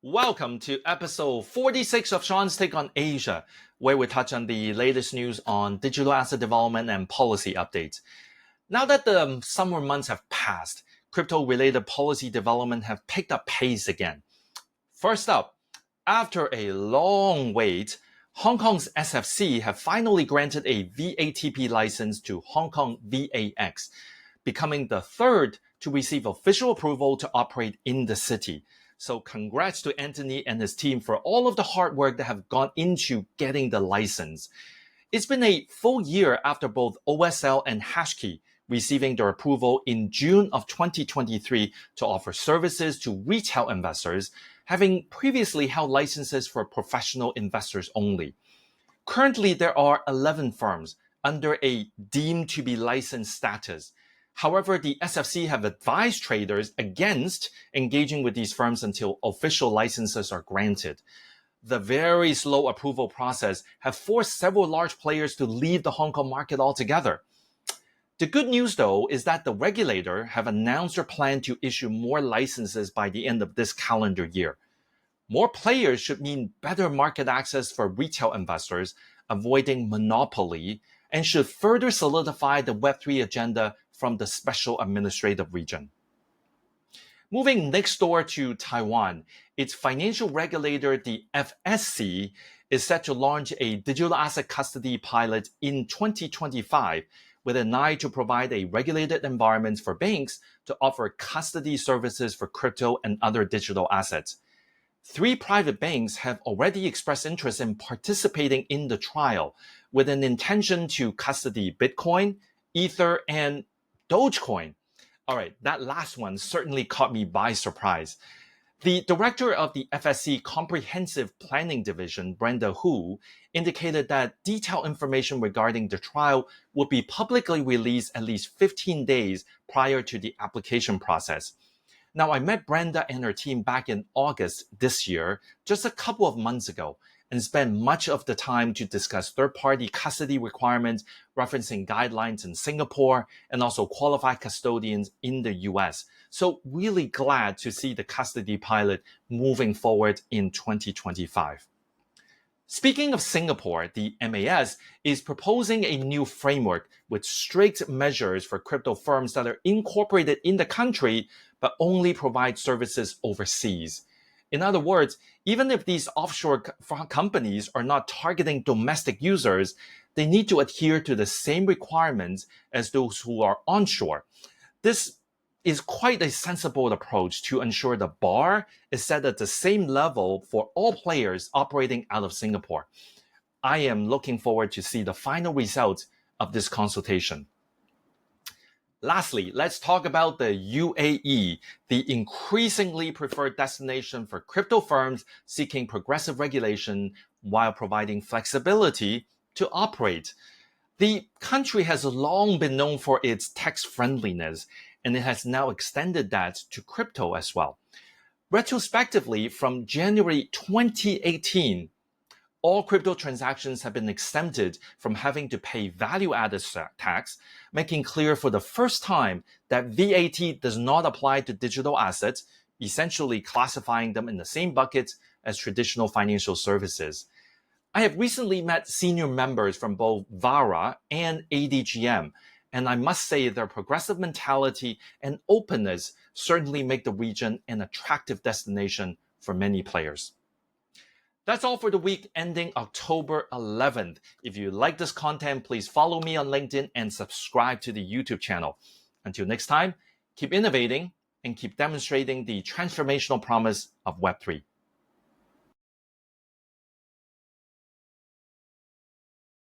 Welcome to episode 46 of Sean's Take on Asia, where we touch on the latest news on digital asset development and policy updates. Now that the summer months have passed, crypto-related policy development have picked up pace again. First up, after a long wait, Hong Kong's SFC have finally granted a VATP license to Hong Kong VAX, becoming the third to receive official approval to operate in the city. So congrats to Anthony and his team for all of the hard work that have gone into getting the license. It's been a full year after both OSL and Hashkey receiving their approval in June of 2023 to offer services to retail investors, having previously held licenses for professional investors only. Currently, there are 11 firms under a deemed to be licensed status. However, the SFC have advised traders against engaging with these firms until official licenses are granted. The very slow approval process have forced several large players to leave the Hong Kong market altogether. The good news, though, is that the regulator have announced their plan to issue more licenses by the end of this calendar year. More players should mean better market access for retail investors, avoiding monopoly, and should further solidify the Web3 agenda from the Special Administrative Region. Moving next door to Taiwan, its financial regulator, the FSC, is set to launch a digital asset custody pilot in 2025 with an eye to provide a regulated environment for banks to offer custody services for crypto and other digital assets. 3 private banks have already expressed interest in participating in the trial with an intention to custody Bitcoin, Ether, and Dogecoin. All right, that last one certainly caught me by surprise. The director of the FSC Comprehensive Planning Division, Brenda Hu, indicated that detailed information regarding the trial would be publicly released at least 15 days prior to the application process. Now, I met Brenda and her team back in August this year, just a couple of months ago, and spent much of the time to discuss third-party custody requirements, referencing guidelines in Singapore, and also qualified custodians in the US. So really glad to see the custody pilot moving forward in 2025. Speaking of Singapore, the MAS is proposing a new framework with strict measures for crypto firms that are incorporated in the country but only provide services overseas. In other words, even if these offshore companies are not targeting domestic users, they need to adhere to the same requirements as those who are onshore. This is quite a sensible approach to ensure the bar is set at the same level for all players operating out of Singapore. I am looking forward to see the final results of this consultation. Lastly, let's talk about the UAE, the increasingly preferred destination for crypto firms seeking progressive regulation while providing flexibility to operate. The country has long been known for its tax friendliness, and it has now extended that to crypto as well. Retrospectively, from January 2018, all crypto transactions have been exempted from having to pay value-added tax, making clear for the first time that VAT does not apply to digital assets, essentially classifying them in the same bucket as traditional financial services. I have recently met senior members from both VARA and ADGM, and I must say their progressive mentality and openness certainly make the region an attractive destination for many players. That's all for the week ending October 11th. If you like this content, please follow me on LinkedIn and subscribe to the YouTube channel. Until next time, keep innovating and keep demonstrating the transformational promise of Web3.